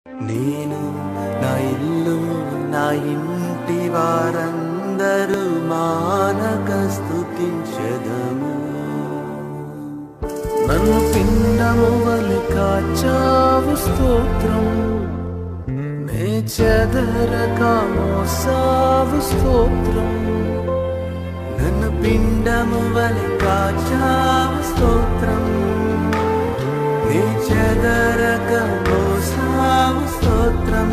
నేను నా ఇల్లు నా ఇంటి వారందరూ మానక స్తుతించెదము. నన్ను పిండము వలె కాచావు స్తోత్రం, నే చెదరక మోసావు స్తోత్రం. నన్ను పిండము వలె కాచావు స్తోత్రం, నీ చెదరక మోసావు స్తోత్రం.